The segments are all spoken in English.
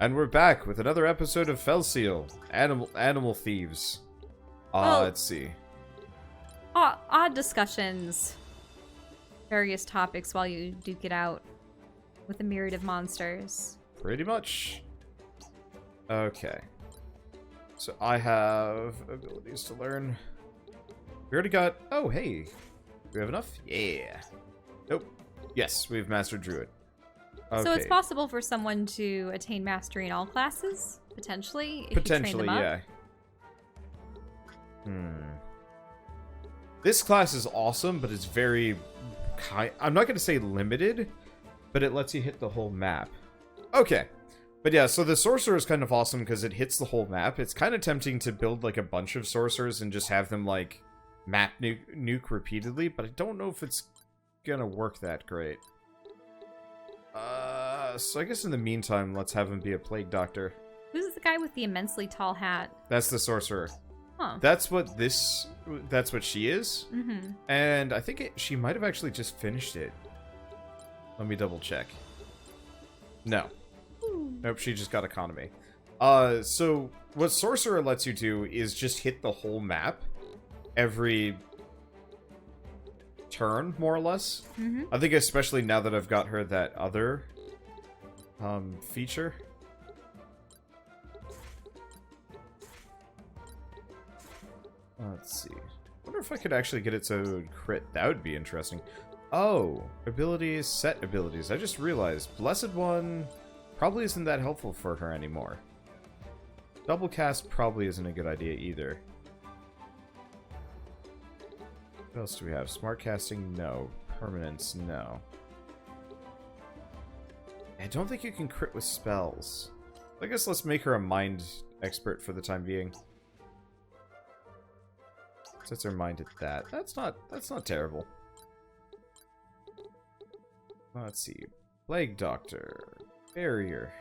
And we're back with another episode of Fell Seal, Animal Thieves. Let's see. Odd discussions. Various topics while you duke it out with a myriad of monsters. Pretty much. Okay. So I have abilities to learn. We already got... Oh, hey. Do we have enough? Yeah. Nope. Yes, we've mastered Druid. Okay. So it's possible for someone to attain mastery in all classes, potentially, if potentially, you train them up. Yeah. This class is awesome, but it's very... I'm not going to say limited, but it lets you hit the whole map. Okay. But yeah, so the Sorcerer is kind of awesome because it hits the whole map. It's kind of tempting to build like a bunch of Sorcerers and just have them like map nuke repeatedly, but I don't know if it's going to work that great. So I guess in the meantime, let's have him be a Plague Doctor. Who's the guy with the immensely tall hat? That's the Sorcerer. Huh. That's what she is. Mm-hmm. And I think she might have actually just finished it. Let me double check. No. Ooh. Nope, she just got economy. So what Sorcerer lets you do is just hit the whole map every turn, more or less. Mm-hmm. I think especially now that I've got her that other feature. Let's see. Wonder if I could actually get it to crit. That would be interesting. Oh, abilities, set abilities. I just realized Blessed One probably isn't that helpful for her anymore. Double cast probably isn't a good idea either. What else do we have? Smart casting? No. Permanence? No. I don't think you can crit with spells. I guess let's make her a mind expert for the time being. Sets her mind at that. That's not terrible. Let's see. Plague Doctor. Barrier.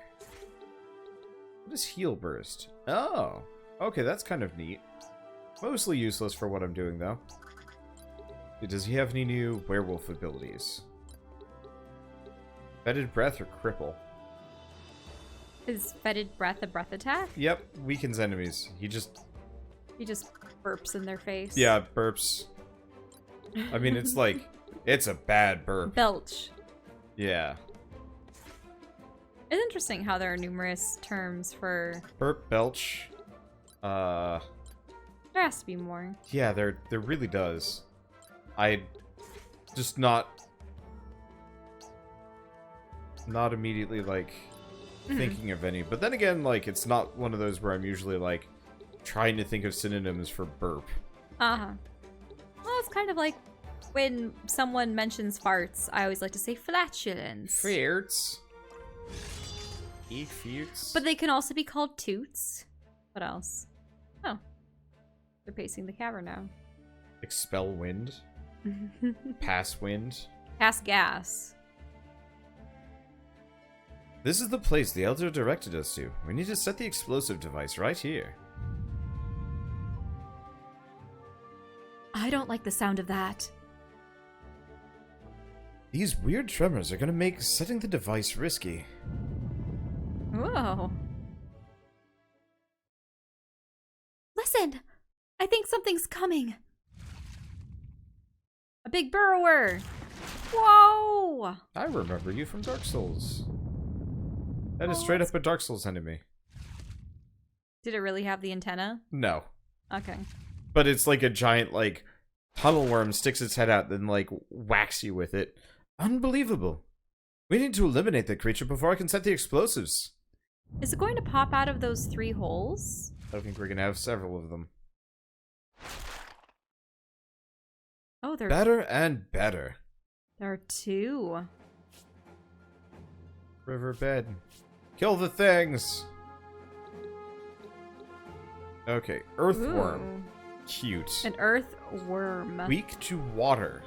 What is Heal Burst? Oh! Okay, that's kind of neat. Mostly useless for what I'm doing, though. Does he have any new werewolf abilities? Fetid Breath or Cripple? Is Fetid Breath a breath attack? Yep, weakens enemies. He just burps in their face. Yeah, burps. I mean, it's like, it's a bad burp. Belch. Yeah. It's interesting how there are numerous terms for... Burp, belch. There has to be more. Yeah, there really does. I just not immediately, like, thinking of any. But then again, like, it's not one of those where I'm usually, like, trying to think of synonyms for burp. Uh-huh. Well, it's kind of like when someone mentions farts, I always like to say flatulence. Farts. Eat farts. But they can also be called toots. What else? Oh. They're pacing the cavern now. Expel wind. Pass wind. Pass gas. This is the place the Elder directed us to. We need to set the explosive device right here. I don't like the sound of that. These weird tremors are going to make setting the device risky. Whoa. Listen! I think something's coming. A big burrower! Whoa! I remember you from Dark Souls. That is straight up a Dark Souls enemy. Did it really have the antenna? No. Okay. But it's like a giant, like, tunnel worm sticks its head out, then, like, whacks you with it. Unbelievable. We need to eliminate that creature before I can set the explosives. Is it going to pop out of those 3 holes? I think we're gonna have several of them. Oh, there Better and better. are 2. Riverbed. Kill the things! Okay, Earthwyrm. Ooh. Cute. An Earthwyrm. Weak to water.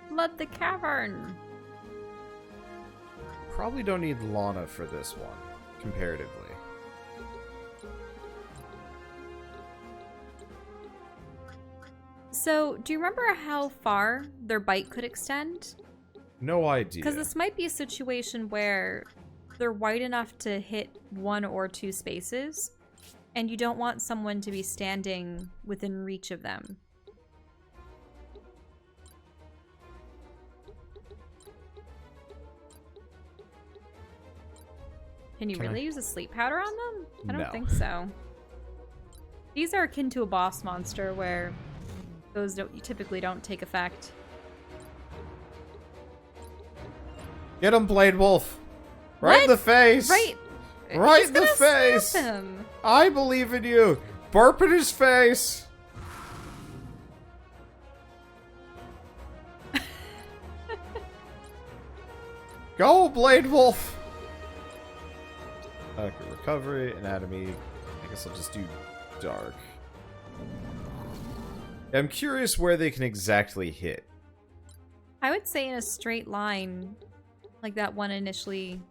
Flood the cavern. Probably don't need Lana for this one, comparatively. So, do you remember how far their bite could extend? No idea. Because this might be a situation where they're wide enough to hit 1 or 2 spaces, and you don't want someone to be standing within reach of them. Can you really use a sleep powder on them? I don't think so. These are akin to a boss monster where those typically don't take effect. Get him, Blade Wolf! Right in the face! Right in the face! Him. I believe in you! Burp in his face! Go, Blade Wolf! Okay, recovery, anatomy. I guess I'll just do dark. I'm curious where they can exactly hit. I would say in a straight line, like that one initially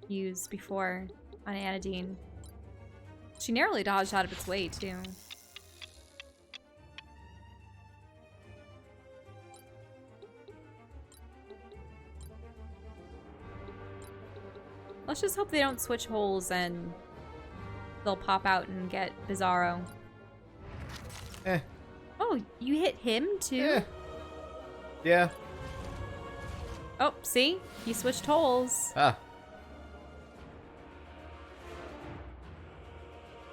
used before on Anadine. She narrowly dodged out of its way, too. Let's just hope they don't switch holes and they'll pop out and get Bizarro. Eh. Oh, you hit him too? Eh. Yeah. Oh, see? He switched holes. Ah.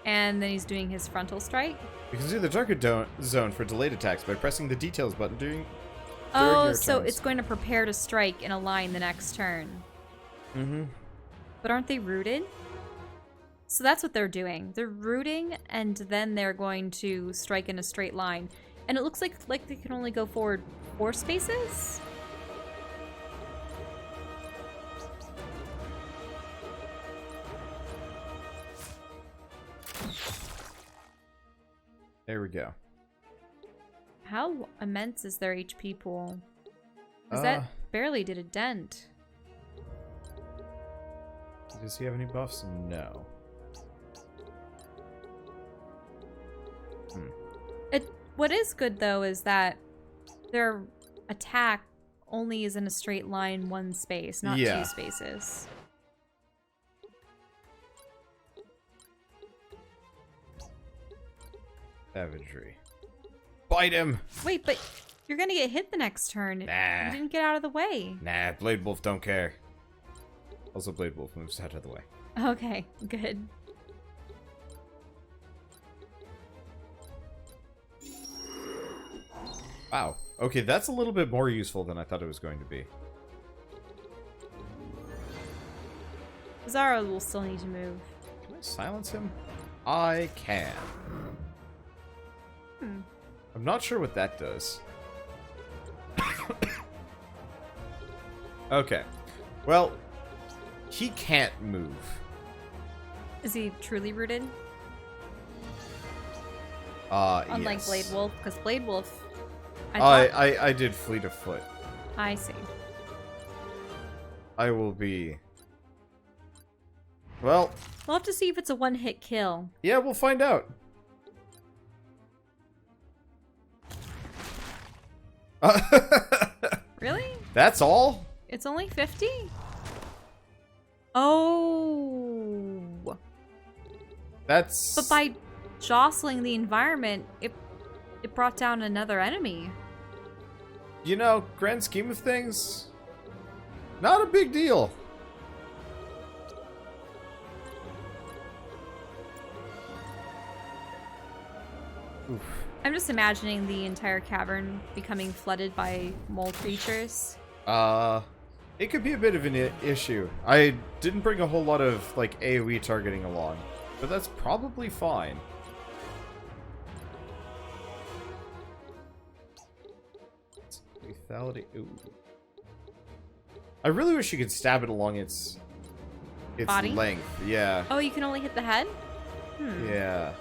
And then he's doing his frontal strike. You can do the darker zone for delayed attacks by pressing the details button during Oh, your so turns. it's going to prepare to strike in a line the next turn. Mm-hmm. But aren't they rooted? So that's what they're doing. They're rooting, and then they're going to strike in a straight line. And it looks like they can only go forward 4 spaces? There we go. How immense is their HP pool? Because that barely did a dent. Does he have any buffs? No. What is good, though, is that their attack only is in a straight line 1 space, not 2 spaces. Savagery. Bite him! Wait, but you're gonna get hit the next turn. Nah. You didn't get out of the way. Nah, Blade Wolf don't care. Also, Blade Wolf moves out of the way. Okay, good. Wow. Okay, that's a little bit more useful than I thought it was going to be. Bizarro will still need to move. Can I silence him? I can. I'm not sure what that does. Okay. Well, he can't move. Is he truly rooted? Unlike yes. Blade Wolf, because Blade Wolf... I did fleet of foot. I see. I will be... Well... We'll have to see if it's a one-hit kill. Yeah, we'll find out. Really? That's all? It's only 50? Oh. That's... But by jostling the environment, it brought down another enemy. You know, grand scheme of things, not a big deal. Oof. I'm just imagining the entire cavern becoming flooded by mole creatures. It could be a bit of an issue. I didn't bring a whole lot of, like, AoE targeting along, but that's probably fine. Lethality. Ooh. I really wish you could stab it along its Body? length. Yeah. Oh, you can only hit the head? Yeah.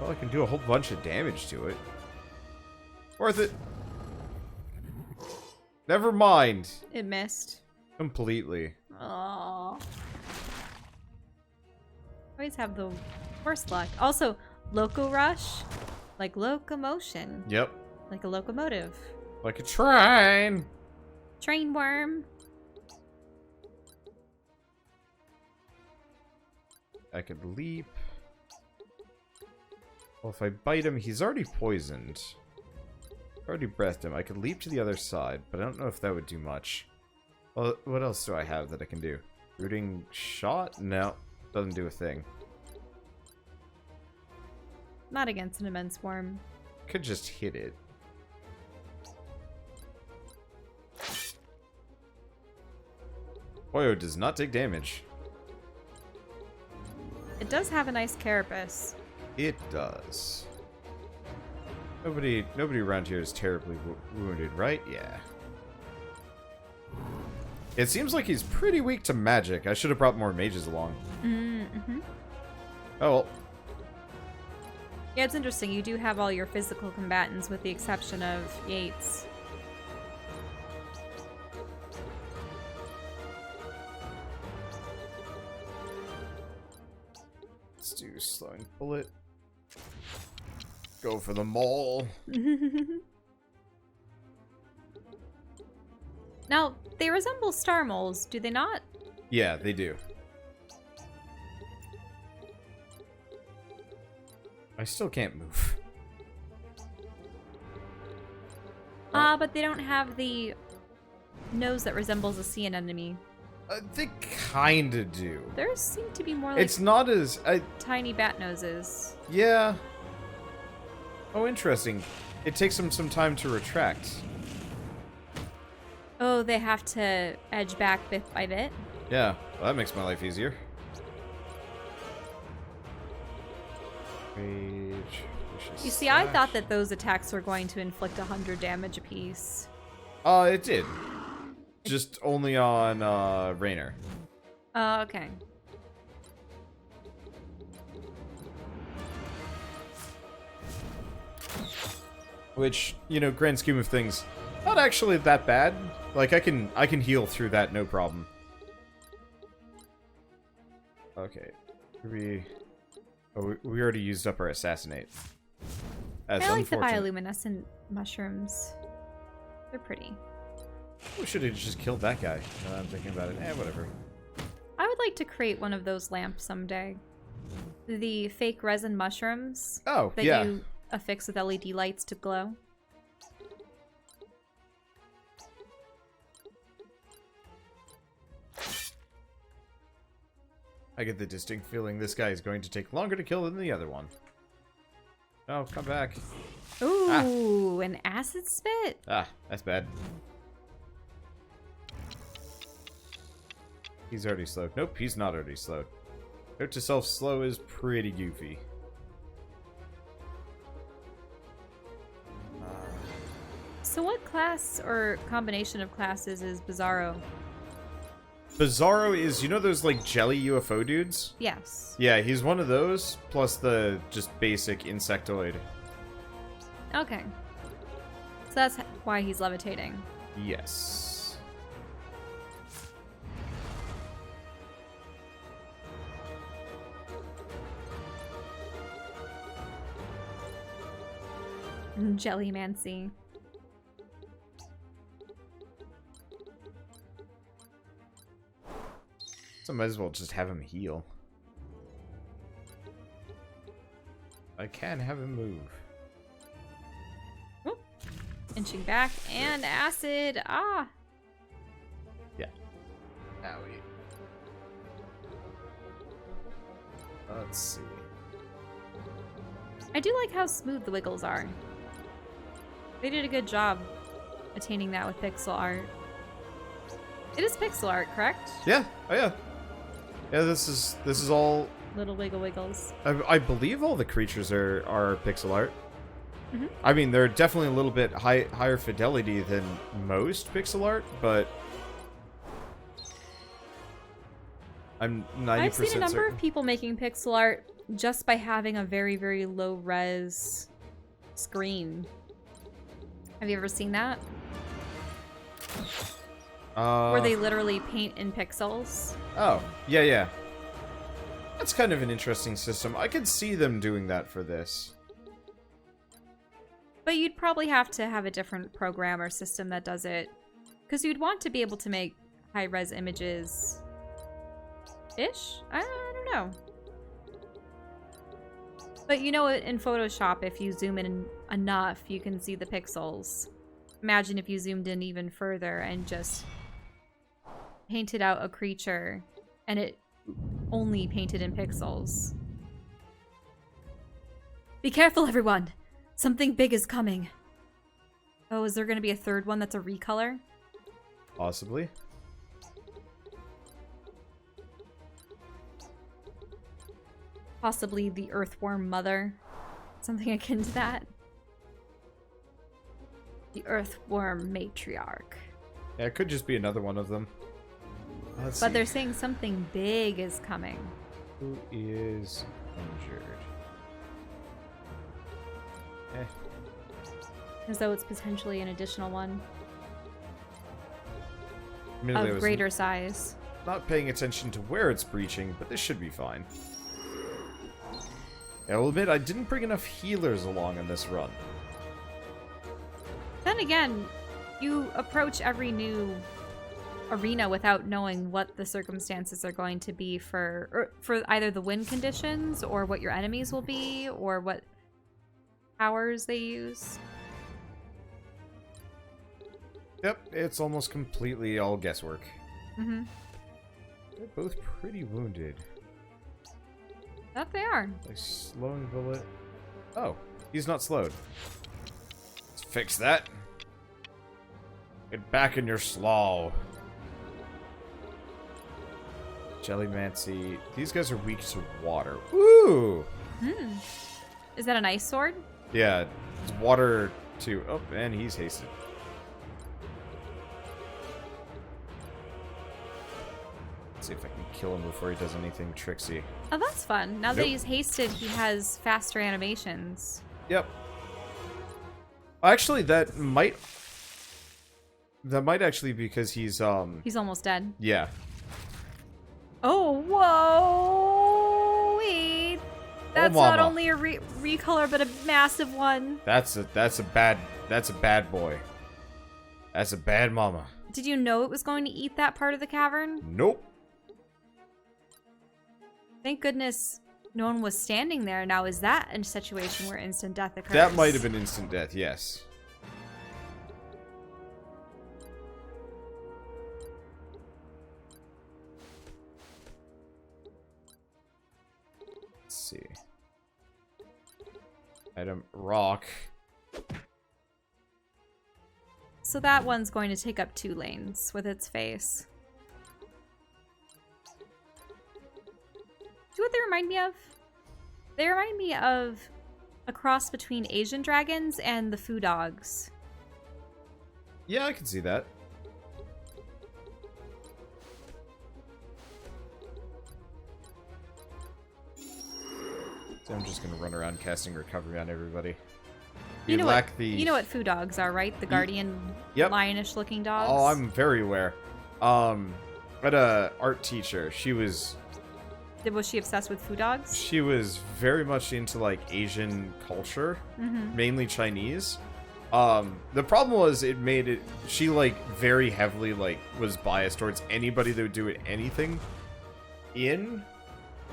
Well, I can do a whole bunch of damage to it. Worth it. Never mind. It missed. Completely. Aww. Always have the worst luck. Also, Loco Rush, like locomotion. Yep. Like a locomotive. Like a train. Train worm. I could leap. Well, if I bite him, he's already poisoned. I already breathed him. I could leap to the other side, but I don't know if that would do much. Well, what else do I have that I can do? Rooting shot? No, doesn't do a thing. Not against an immense worm. Could just hit it. Boyo does not take damage. It does have a nice carapace. It does. Nobody around here is terribly wounded, right? Yeah. It seems like he's pretty weak to magic. I should have brought more mages along. Mm-hmm. Oh, well. Yeah, it's interesting. You do have all your physical combatants with the exception of Yates. Let's do slowing bullet. Go for the mole. Now, they resemble star moles, do they not? Yeah, they do. I still can't move. But they don't have the nose that resembles a sea anemone. They kinda do. There seem to be more like It's not as... tiny bat noses. Yeah. Oh, interesting. It takes them some time to retract. Oh, they have to edge back bit by bit? Yeah, well, that makes my life easier. Rage, You see, I thought that those attacks were going to inflict 100 damage apiece. It did. Just only on, Raynor. Oh, okay. Which, you know, grand scheme of things, not actually that bad. Like, I can heal through that, no problem. Okay. We already used up our assassinate. That's I like the unfortunate. bioluminescent mushrooms. They're pretty. We should have just killed that guy. Now that I'm thinking about it. Whatever. I would like to create one of those lamps someday. The fake resin mushrooms Oh, that yeah. you affix with LED lights to glow. I get the distinct feeling this guy is going to take longer to kill than the other one. Oh, come back. Ooh, an acid spit? Ah, that's bad. He's already slowed. Nope, he's not already slowed. Note to self, slow is pretty goofy. So what class or combination of classes is Bizarro? Bizarro is, you know those, like, jelly UFO dudes? Yes. Yeah, he's one of those, plus the just basic insectoid. Okay. So that's why he's levitating. Yes. Jellymancy. So might as well just have him heal. I can have him move. Whoop. Inching back and acid. Ah. Yeah. Owie. Let's see. I do like how smooth the wiggles are. They did a good job attaining that with pixel art. It is pixel art, correct? Yeah. Oh yeah. Yeah, this is all. Little wiggle wiggles. I believe all the creatures are pixel art. Mhm. I mean, they're definitely a little bit higher fidelity than most pixel art, but I'm 90% I've seen a number certain. of people making pixel art just by having a very, very low res screen. Have you ever seen that? Where they literally paint in pixels? Oh, yeah. That's kind of an interesting system. I could see them doing that for this. But you'd probably have to have a different program or system that does it. Because you'd want to be able to make high-res images... ish? I don't know. But you know, in Photoshop, if you zoom in enough, you can see the pixels. Imagine if you zoomed in even further and just painted out a creature and it only painted in pixels. Be careful, everyone! Something big is coming. Oh, is there going to be a third one that's a recolor? Possibly. Possibly the Earthwyrm mother. Something akin to that. The Earthwyrm matriarch. Yeah, it could just be another one of them. Let's But see. they're saying something big is coming. Who is injured? As though it's potentially an additional one. Admittedly, I Of was greater size. not paying attention to where it's breaching, but this should be fine. Yeah, I will admit, I didn't bring enough healers along on this run. Then again, you approach every new arena without knowing what the circumstances are going to be for either the wind conditions or what your enemies will be or what powers they use. Yep, it's almost completely all guesswork. Mm-hmm. They're both pretty wounded. That they are. Like slowing bullet. Oh, he's not slowed. Let's fix that. Get back in your slough. Jellymancy. These guys are weak to water. Ooh! Hmm. Is that an ice sword? Yeah, it's water too. Oh, and he's hasted. Let's see if I can kill him before he does anything tricksy. Oh, that's fun. Now that Nope. he's hasted, he has faster animations. Yep. Actually, that might actually be because he's He's almost dead. yeah. Oh, whoa! Wait. That's not mama. only a recolor, but a massive one. That's a bad boy. That's a bad mama. Did you know it was going to eat that part of the cavern? Nope. Thank goodness no one was standing there. Now, is that a situation where instant death occurs? That might have been instant death, yes. Let's see. Item rock. So that one's going to take up 2 lanes with its face. Do you know what they remind me of? They remind me of a cross between Asian dragons and the foo dogs. Yeah, I can see that. So I'm just gonna run around casting recovery on everybody. You know lack what? the. You know what foo dogs are, right? The guardian, Yep. lionish-looking dogs. Oh, I'm very aware. I had a art teacher. Was she obsessed with foo dogs? she was very much into like Asian culture, Mm-hmm. mainly Chinese. The problem was it made it. She like very heavily like was biased towards anybody that would do it anything in,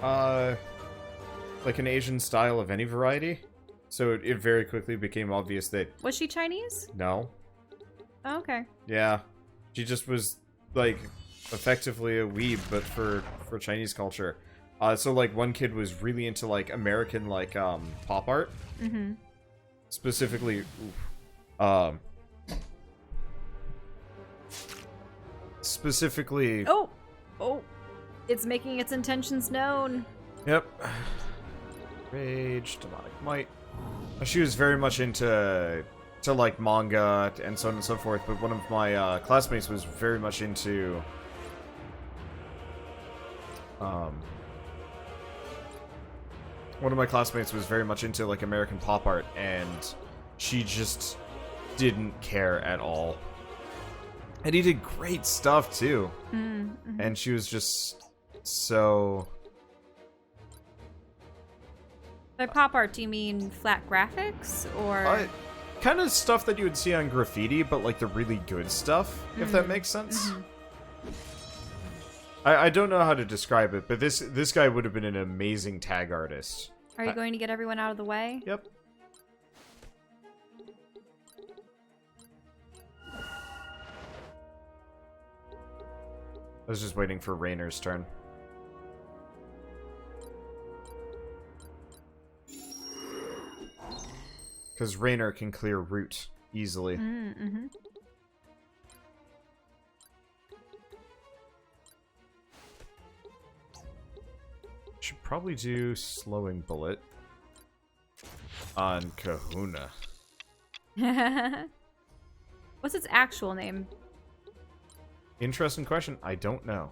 like an Asian style of any variety. So it very quickly became obvious that Was she Chinese? no. Oh, okay. Yeah, she just was like effectively a weeb, but for Chinese culture. So like one kid was really into like American like pop art, Mm-hmm. specifically, specifically. Oh, it's making its intentions known. Yep. Rage, demonic might. She was very much into like manga and so on and so forth, but one of my classmates was very much into one of my classmates was very much into like American pop art, and she just didn't care at all. And he did great stuff too. Mm-hmm. And she was just so. By pop art, do you mean flat graphics or? kind of stuff that you would see on graffiti, but like the really good stuff, if that makes sense. Mm-hmm. I don't know how to describe it, but this guy would have been an amazing tag artist. Are you going to get everyone out of the way? Yep. I was just waiting for Raynor's turn. Because Raynor can clear route easily. Mm-hmm. Should probably do slowing bullet on Kahuna. What's its actual name? Interesting question. I don't know.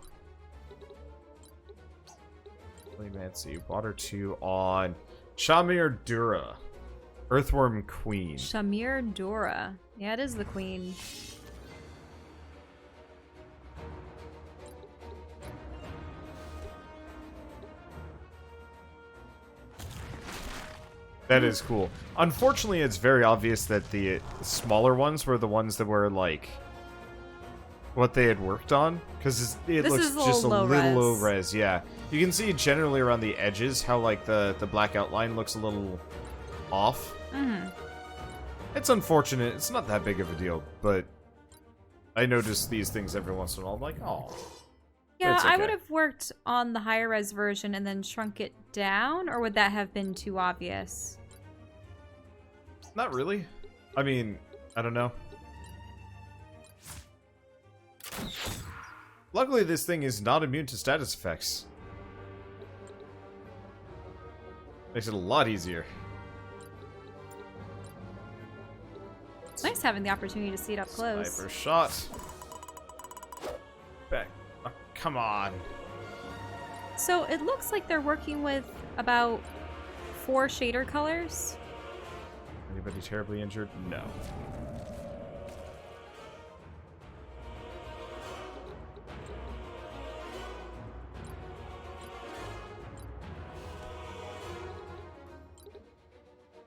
Let's see. Water 2 on Shamir Dura. Earthwyrm Queen. Shamir Dora. Yeah, it is the queen. That is cool. Unfortunately, it's very obvious that the smaller ones were the ones that were, like, what they had worked on. Because it looks just a little low res, yeah. You can see generally around the edges how, like, the black outline looks a little off. Mm-hmm. It's unfortunate. It's not that big of a deal, but I notice these things every once in a while. I'm like, oh. Yeah, okay. I would have worked on the higher res version and then shrunk it down, or would that have been too obvious? Not really. I mean, I don't know. Luckily, this thing is not immune to status effects. Makes it a lot easier. It's nice having the opportunity to see it up close. Sniper shot. Back. Oh, come on. So it looks like they're working with about 4 shader colors. Anybody terribly injured? No.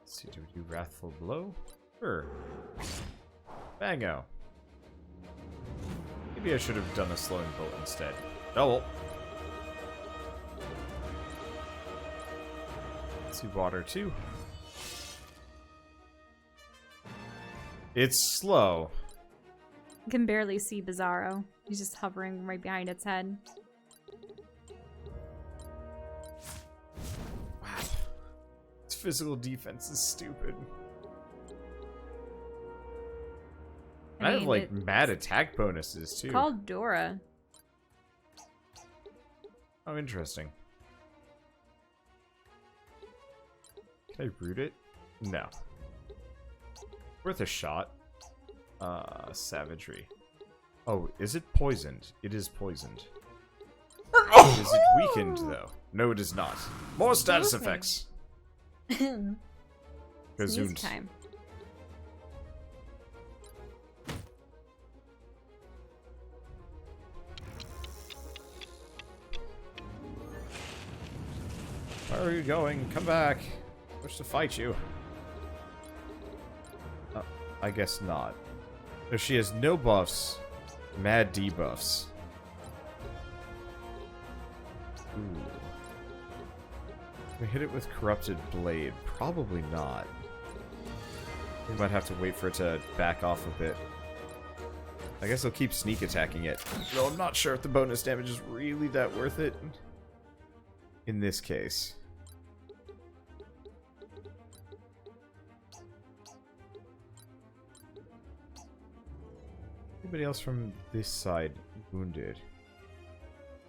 Let's see, do we do Wrathful Blow? Sure. Bango. Maybe I should have done a slowing bullet instead. Oh well. Let's see, water 2. It's slow. You can barely see Bizarro. He's just hovering right behind its head. Wow. Its physical defense is stupid. I have, like, mad attack bonuses, too. It's called Dora. Oh, interesting. Can I root it? No. Worth a shot. Savagery. Oh, is it poisoned? It is poisoned. Is it weakened, though? No, it is not. More status effects. Sneeze time. Where are you going? Come back. I wish to fight you. I guess not. So she has no buffs. Mad debuffs. Ooh. We hit it with Corrupted Blade. Probably not. We might have to wait for it to back off a bit. I guess I'll keep sneak attacking it. Though I'm not sure if the bonus damage is really that worth it. In this case. Anybody else from this side wounded?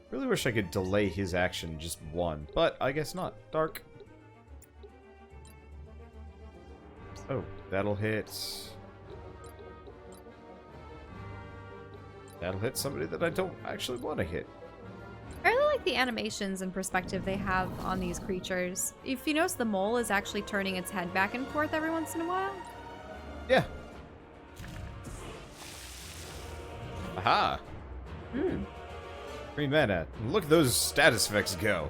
Really wish I could delay his action just one, but I guess not. Dark. Oh, that'll hit. That'll hit somebody that I don't actually want to hit. I really like the animations and perspective they have on these creatures. If you notice, the mole is actually turning its head back and forth every once in a while. Yeah. Aha! Hmm. Green mana. Look at those status effects go.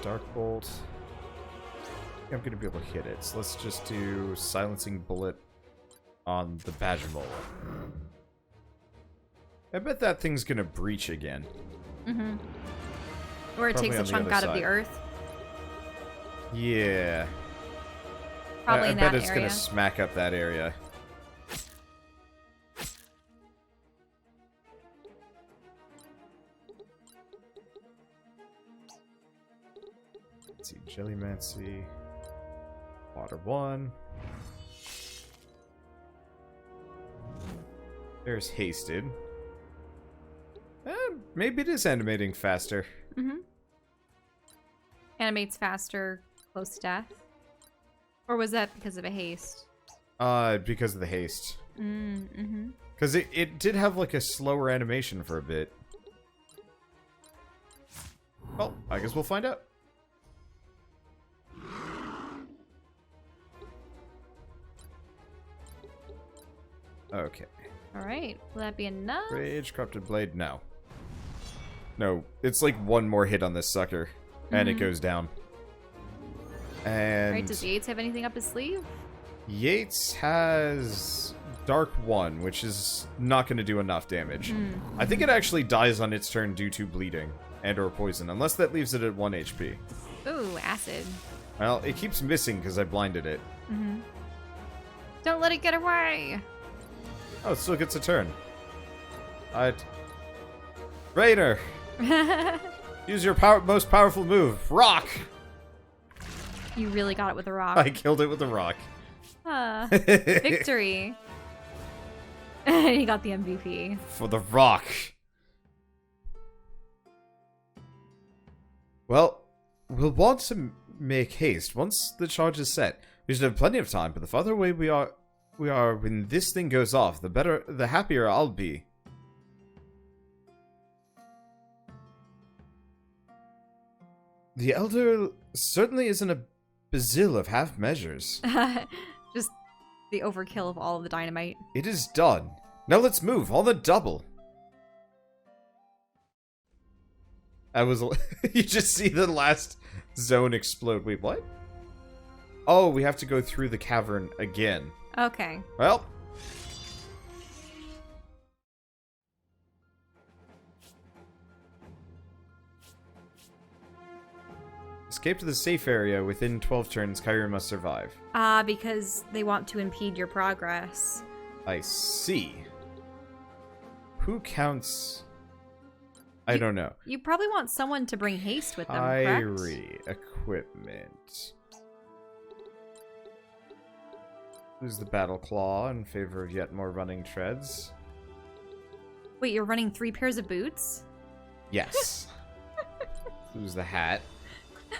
Dark Bolt. I'm gonna be able to hit it. So let's just do silencing bullet on the badger mole. I bet that thing's gonna breach again. Mm-hmm. Or it Probably takes a on the chunk other out of side. the earth. Yeah. Probably I in bet that it's area. gonna smack up that area. Let's see, Jellymancy. Water 1. There's Hasted. Maybe it is animating faster. Mm-hmm. Animates faster, close to death. Or was that because of a haste? Because of the haste. Mm-hmm. Because it did have, like, a slower animation for a bit. Well, I guess we'll find out. Okay. Alright, will that be enough? Rage, Corrupted Blade, no. No, it's like one more hit on this sucker, and it goes down. And Alright, does Yates have anything up his sleeve? Yates has Dark 1, which is not going to do enough damage. I think it actually dies on its turn due to bleeding and or poison, unless that leaves it at 1 HP. Ooh, acid. Well, it keeps missing because I blinded it. Mm-hmm. Don't let it get away! Oh, it still gets a turn. Raider! Use your most powerful move, Rock! You really got it with a rock. I killed it with a rock. Victory! He got the MVP. For the rock. Well, we'll want to make haste once the charge is set. We should have plenty of time, but the farther away we are when this thing goes off, the happier I'll be. The Elder certainly isn't a bazil of half measures. Just the overkill of all of the dynamite. It is done. Now let's move on the double. You just see the last zone explode. Wait, what? Oh, we have to go through the cavern again. Okay. Well. Escape to the safe area. Within 12 turns, Kyrie must survive. Because they want to impede your progress. I see. Who counts? I don't know. You probably want someone to bring haste with them, correct? Kyrie equipment. Lose the battle claw in favor of yet more running treads. Wait, you're running 3 pairs of boots? Yes. Lose the hat. In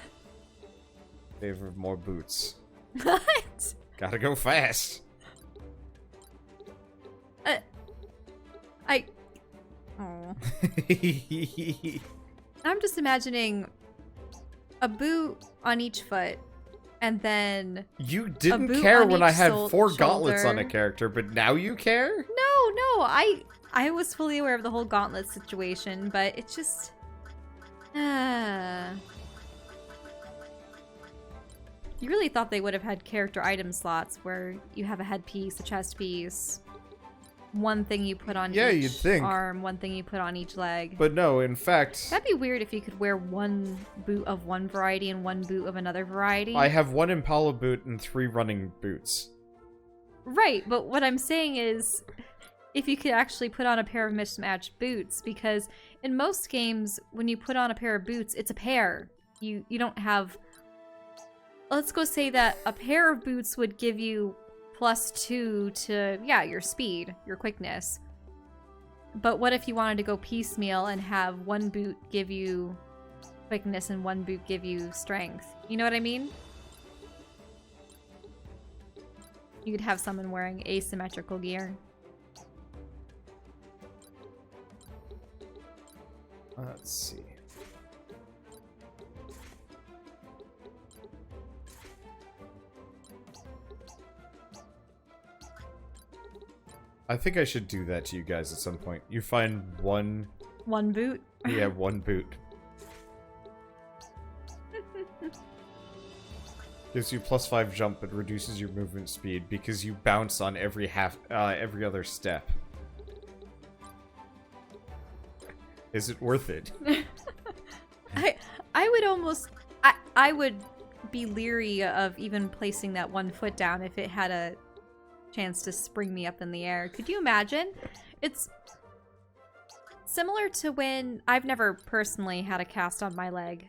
favor of more boots. What? Gotta go fast. Oh. I'm just imagining a boot on each foot, and then You didn't boot care on when I each had 4 gauntlets on a shoulder. character, but now you care? No, I was fully aware of the whole gauntlet situation, but it's just you really thought they would have had character item slots where you have a headpiece, a chest piece, one thing you put on Yeah, each you'd think. arm, one thing you put on each leg. But no, in fact, That'd be weird if you could wear one boot of one variety and one boot of another variety. I have 1 Impala boot and 3 running boots. Right, but what I'm saying is if you could actually put on a pair of mismatched boots, because in most games, when you put on a pair of boots, it's a pair. You don't have... Let's go say that a pair of boots would give you +2 to, yeah, your speed, your quickness. But what if you wanted to go piecemeal and have one boot give you quickness and one boot give you strength? You know what I mean? You could have someone wearing asymmetrical gear. Let's see. I think I should do that to you guys at some point. You find one... One boot? Yeah, 1 boot. Gives you +5 jump, but reduces your movement speed because you bounce on every other step. Is it worth it? I would almost... I would be leery of even placing that one foot down if it had a chance to spring me up in the air. Could you imagine? It's similar to when... I've never personally had a cast on my leg.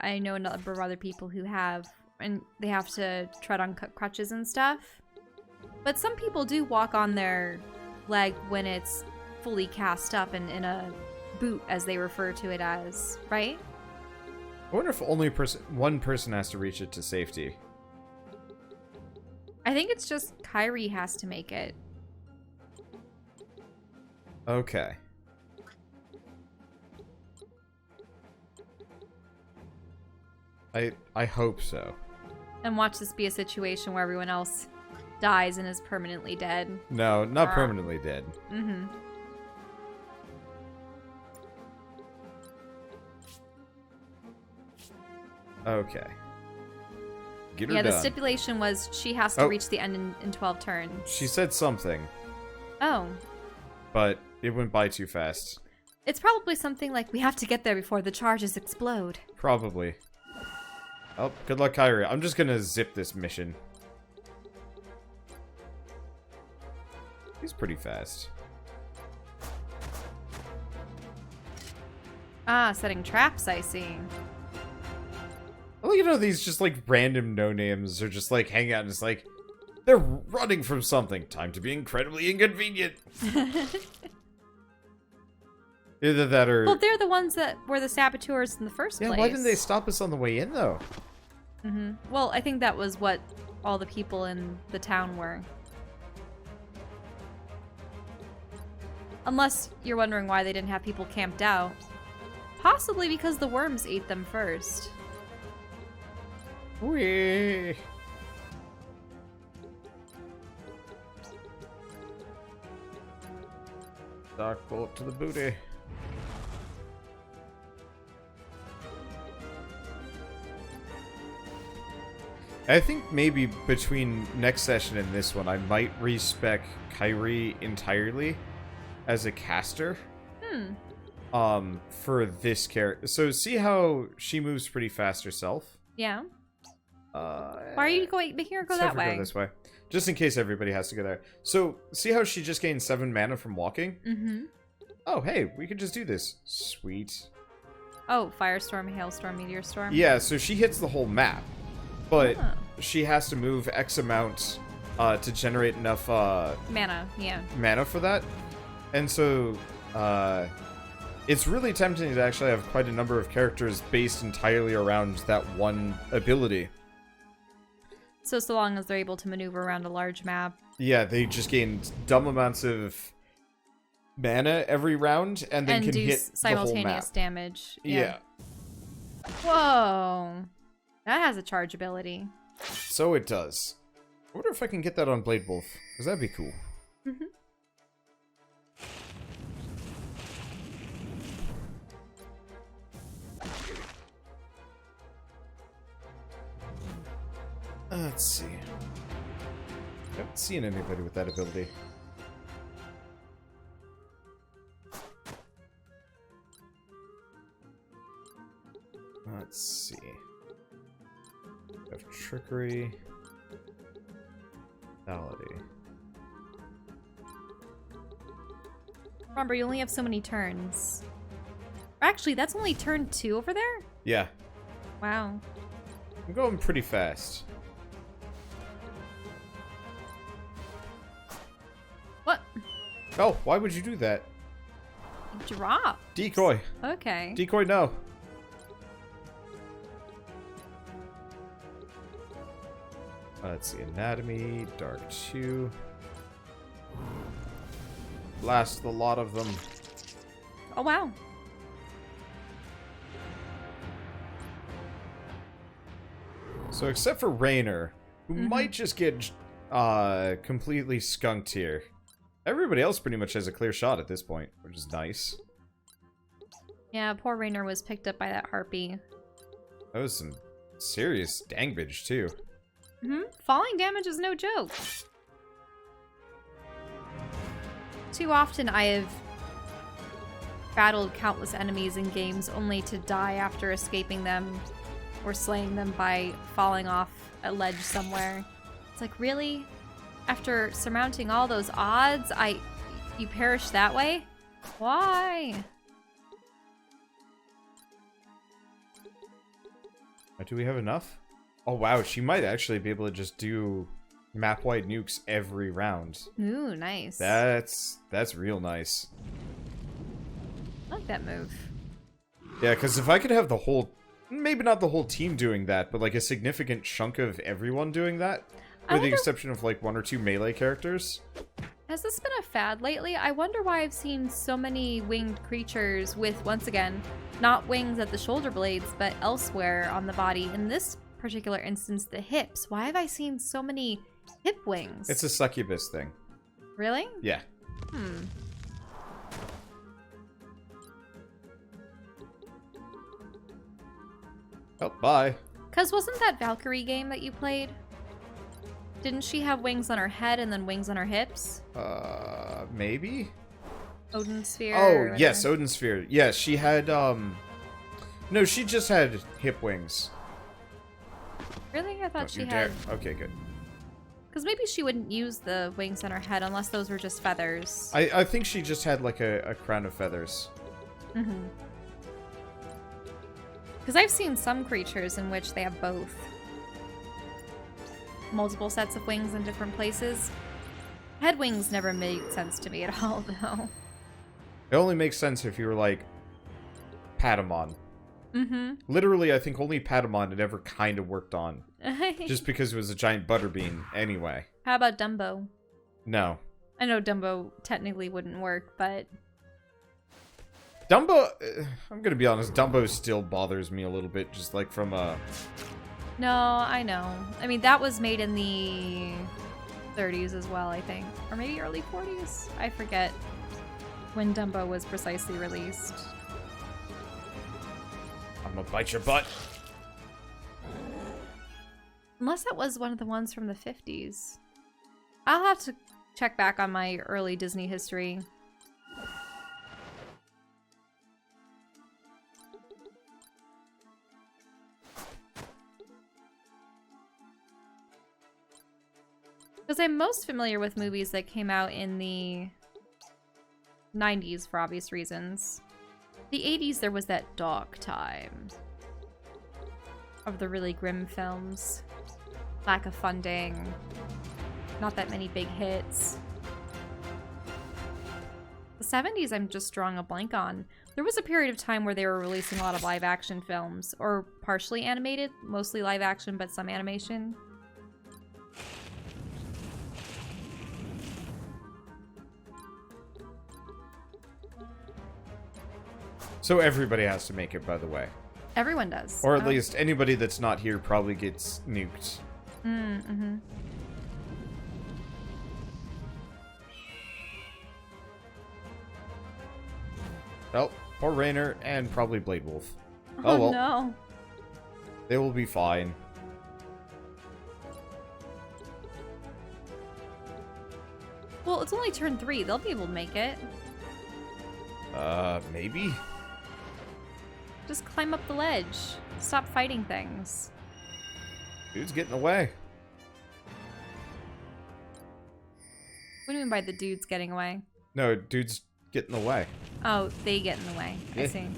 I know a number of other people who have, and they have to tread on crutches and stuff. But some people do walk on their leg when it's fully cast up and in a boot, as they refer to it as, right? I wonder if only one person has to reach it to safety. I think it's just Kyrie has to make it. Okay. I hope so. And watch this be a situation where everyone else dies and is permanently dead. No, not permanently dead. Mm-hmm. Okay. Get her Yeah, done. the stipulation was she has to reach the end in 12 turns. She said something, Oh. but it went by too fast. It's probably something like, we have to get there before the charges explode. Probably. Oh, good luck, Kyrie. I'm just gonna zip this mission. He's pretty fast. Ah, setting traps, I see. Well, you know, these just like random no-names are just like hanging out and it's like, they're running from something. Time to be incredibly inconvenient. Either that or... Well, they're the ones that were the saboteurs in the first place. Yeah, why didn't they stop us on the way in, though? Mm-hmm. Well, I think that was what all the people in the town were. Unless you're wondering why they didn't have people camped out. Possibly because the worms ate them first. Whee! Dark bullet to the booty. I think maybe between next session and this one, I might respec Kyrie entirely as a caster. For this character. So see how she moves pretty fast herself? Yeah. Why are you making her go that way? Go this way. Just in case everybody has to go there. So, see how she just gained 7 mana from walking? Mm-hmm. Oh, hey, we could just do this. Sweet. Oh, firestorm, hailstorm, meteor storm? Yeah, so she hits the whole map. But she has to move X amount to generate enough mana, yeah. Mana for that. And so, it's really tempting to actually have quite a number of characters based entirely around that one ability. So long as they're able to maneuver around a large map. Yeah, they just gain dumb amounts of mana every round, and then can do hit simultaneous the whole map. damage. Yeah. Whoa. That has a charge ability. So it does. I wonder if I can get that on Blade Wolf, because that'd be cool. Mm-hmm. Let's see. I haven't seen anybody with that ability. Let's see. We have Trickery. Fatality. Remember, you only have so many turns. Actually, that's only turn 2 over there? Yeah. Wow. I'm going pretty fast. What? Oh, why would you do that? Drop. Decoy. Okay. Decoy, no. Let's see. Anatomy. Dark 2. Blast the lot of them. Oh, wow. So except for Raynor, who might just get completely skunked here. Everybody else pretty much has a clear shot at this point, which is nice. Yeah, poor Raynor was picked up by that harpy. That was some serious damage, too. Falling damage is no joke. Too often I have battled countless enemies in games only to die after escaping them or slaying them by falling off a ledge somewhere. It's like, really? After surmounting all those odds, you perish that way? Why? Do we have enough? Oh wow, she might actually be able to just do map-wide nukes every round. Ooh, nice. That's real nice. I like that move. Yeah, because if I could have the whole, maybe not the whole team doing that, but like a significant chunk of everyone doing that, with the exception of like 1 or 2 melee characters. Has this been a fad lately? I wonder why I've seen so many winged creatures with, once again, not wings at the shoulder blades, but elsewhere on the body. In this particular instance, the hips. Why have I seen so many hip wings? It's a succubus thing. Really? Yeah. Oh, bye. Because wasn't that Valkyrie game that you played? Didn't she have wings on her head and then wings on her hips? Maybe? Odin Sphere? Oh, yes, Odin Sphere. Yeah, she had, no, she just had hip wings. Really? I thought she had... Dare. Okay, good. Because maybe she wouldn't use the wings on her head unless those were just feathers. I think she just had, like, a crown of feathers. Because I've seen some creatures in which they have both. Multiple sets of wings in different places. Head wings never made sense to me at all, though. It only makes sense if you were, like, Patamon. Literally, I think only Patamon had ever kind of worked on. Just because it was a giant butterbean, anyway. How about Dumbo? No. I know Dumbo technically wouldn't work, but... Dumbo... I'm gonna be honest, Dumbo still bothers me a little bit, just like from a... No, I know. I mean, that was made in the 30s as well, I think. Or maybe early 40s? I forget when Dumbo was precisely released. I'm gonna bite your butt. Unless that was one of the ones from the 50s. I'll have to check back on my early Disney history. Because I'm most familiar with movies that came out in the 90s for obvious reasons. The 80s, there was that dark time of the really grim films. Lack of funding. Not that many big hits. The 70s, I'm just drawing a blank on. There was a period of time where they were releasing a lot of live action films, or partially animated, mostly live action, but some animation. So everybody has to make it, by the way. Everyone does. Or at least anybody that's not here probably gets nuked. Oh, poor Raynor, and probably Blade Wolf. Oh well. No. They will be fine. Well, it's only turn 3. They'll be able to make it. Maybe? Just climb up the ledge. Stop fighting things. Dude's getting away. What do you mean by the dude's getting away? No, dude's getting away. Oh, they get in the way. Yeah. I see.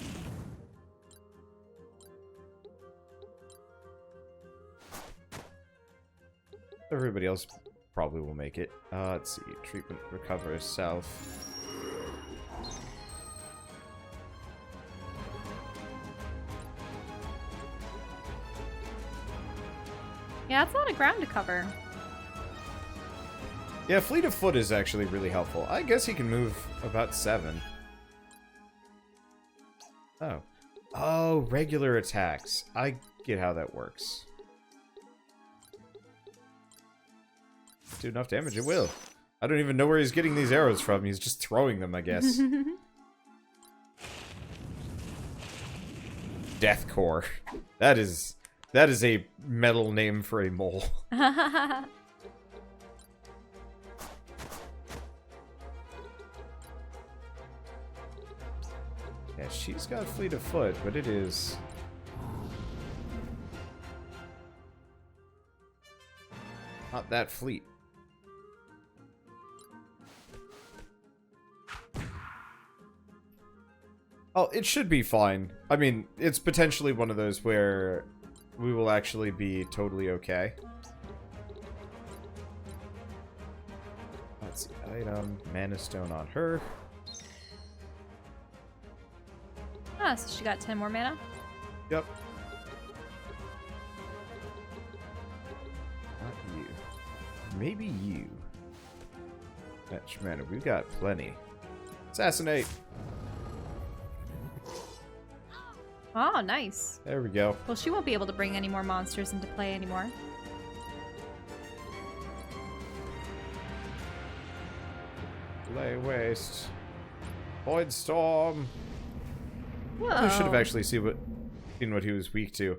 Everybody else probably will make it. Let's see. Treatment, recover, south. Yeah, that's a lot of ground to cover. Yeah, Fleet of Foot is actually really helpful. I guess he can move about 7. Oh. Oh, regular attacks. I get how that works. Do enough damage, it will. I don't even know where he's getting these arrows from. He's just throwing them, I guess. Deathcore. That is That is a metal name for a mole. Yeah, Yeah, she's got fleet of foot, but it is... not that fleet. Oh, it should be fine. I mean, it's potentially one of those where we will actually be totally okay. Let's see. Item. Mana stone on her. Ah, so she got 10 more mana. Yep. Not you. Maybe you. Fetch mana. We've got plenty. Assassinate. Oh, nice. There we go. Well, she won't be able to bring any more monsters into play anymore. Lay waste. Void storm. Whoa. We should have actually seen what he was weak to.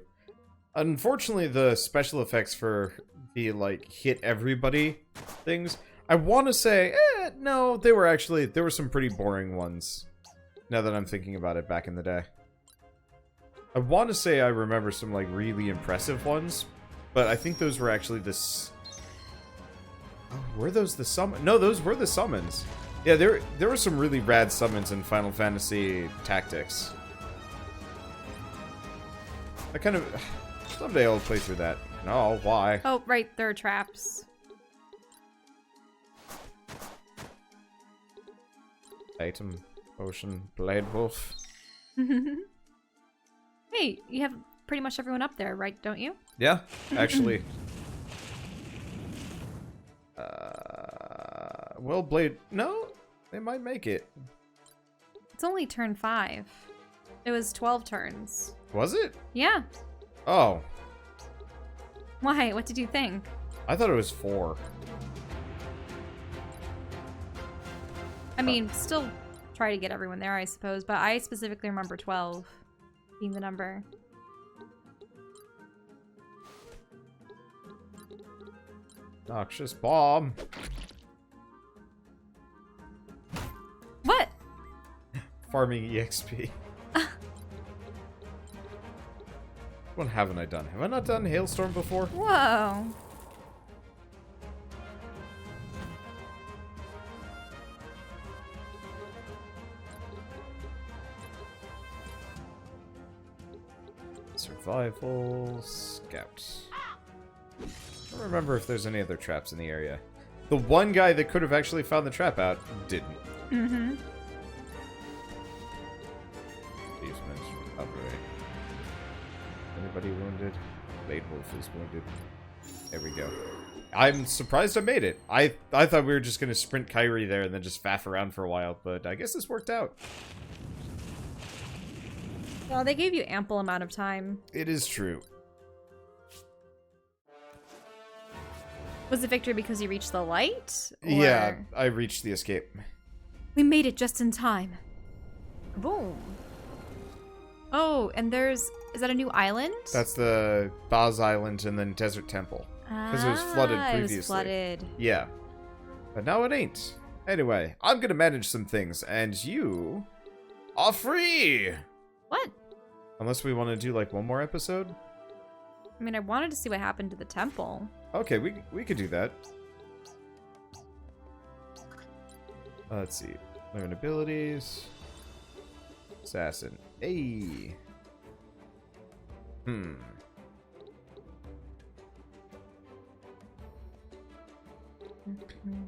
Unfortunately, the special effects for the like hit everybody things, I want to say, no, there were some pretty boring ones. Now that I'm thinking about it, back in the day, I want to say I remember some like really impressive ones, but I think those were actually this. Oh, were those the summon? No, those were the summons. Yeah, there were some really rad summons in Final Fantasy Tactics. I kind of... someday I'll play through that. No, why? Oh, right, there are traps. Item, potion, blade wolf. Hey, you have pretty much everyone up there, right, don't you? Yeah, actually. Well, blade... no, they might make it. It's only turn 5. It was 12 turns. Was it? Yeah. Oh. Why? What did you think? I thought it was 4. I mean, still try to get everyone there, I suppose, but I specifically remember 12 being the number. Noxious bomb. What? Farming EXP. What haven't I done? Have I not done Hailstorm before? Whoa. Survival Scout. I don't remember if there's any other traps in the area. The one guy that could have actually found the trap out didn't. Mm-hmm. Basement recovery. Anybody wounded? Blade Wolf is wounded. There we go. I'm surprised I made it. I thought we were just gonna sprint Kyrie there and then just faff around for a while, but I guess this worked out. Well, they gave you ample amount of time. It is true. Was it victory because you reached the light? Or... Yeah, I reached the escape. We made it just in time. Boom. Oh, and there's... Is that a new island? That's the Baz Island and then Desert Temple. Because it was flooded previously. It was flooded. Yeah. But now it ain't. Anyway, I'm gonna manage some things, and you are free! What? Unless we want to do, like, one more episode? I mean, I wanted to see what happened to the temple. Okay, we could do that. Let's see. Learn abilities. Assassin. Hey! I don't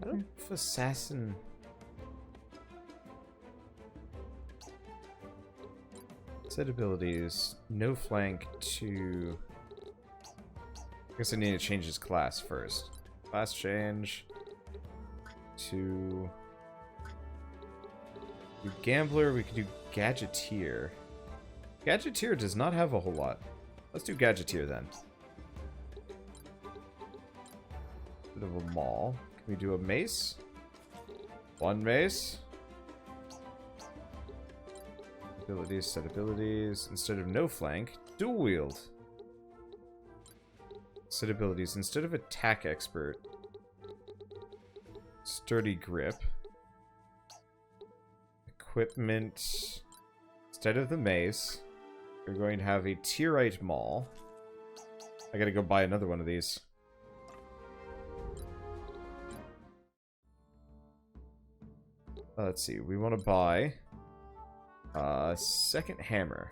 know if Assassin... Set abilities. No flank to... I guess I need to change his class first. Class change to... Do Gambler, we could do Gadgeteer. Gadgeteer does not have a whole lot. Let's do Gadgeteer then. Bit of a maul. Can we do a mace? One mace. Abilities, set abilities. Instead of no flank, dual wield. Set abilities. Instead of attack expert, sturdy grip. Equipment. Instead of the mace, we're going to have a Tierite Maul. I gotta go buy another one of these. Let's see. We want to buy a second hammer.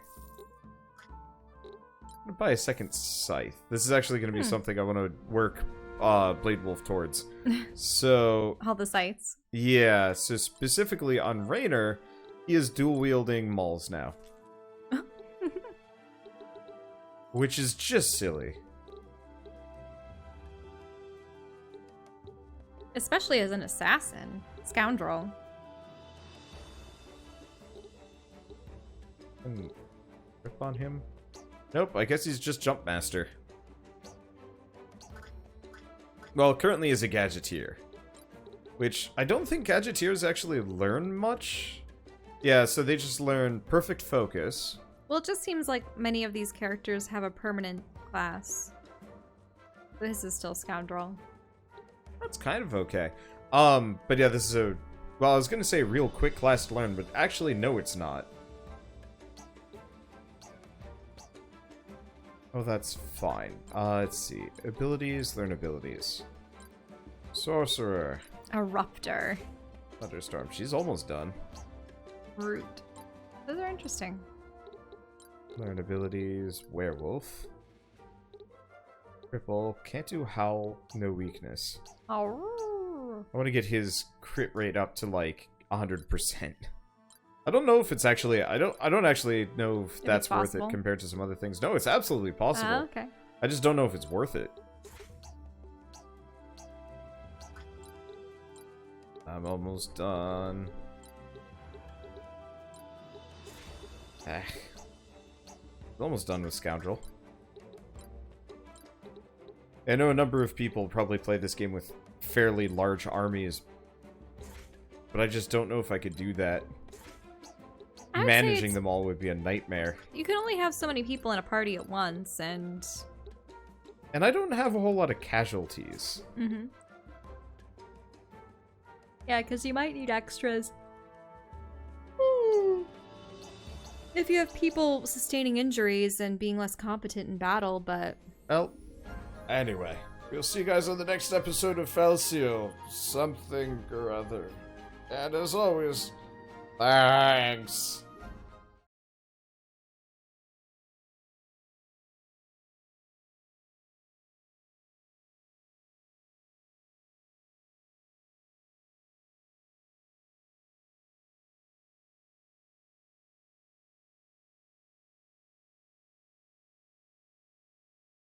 I'm gonna buy a second scythe. This is actually going to be something I want to work Blade Wolf towards. So All the sites. yeah, so specifically on Raynor, he is dual-wielding mauls now. Which is just silly. Especially as an assassin. Scoundrel. Grip on him? Nope, I guess he's just Jump Master. Well, currently he's a Gadgeteer. Which, I don't think Gadgeteers actually learn much. Yeah, so they just learn Perfect Focus. Well, it just seems like many of these characters have a permanent class. This is still Scoundrel. That's kind of okay. But yeah, this is a... Well, I was gonna say real quick class to learn, but actually, no, it's not. Oh, that's fine. Let's see. Abilities, learn abilities. Sorcerer. Eruptor. Thunderstorm. She's almost done. Root. Those are interesting. Learn abilities. Werewolf. Cripple. Can't do Howl. No weakness. Oh. I want to get his crit rate up to like 100%. I don't know if it's actually... I don't actually know if that's worth it compared to some other things. No, it's absolutely possible. Okay. I just don't know if it's worth it. I'm almost done. Almost done with Scoundrel. I know a number of people probably play this game with fairly large armies, but I just don't know if I could do that. Managing them all would be a nightmare. You can only have so many people in a party at once, and I don't have a whole lot of casualties. Mm-hmm. Yeah, because you might need extras. If you have people sustaining injuries and being less competent in battle, but... Well, anyway, we'll see you guys on the next episode of Felcio. Something or other. And as always, thanks.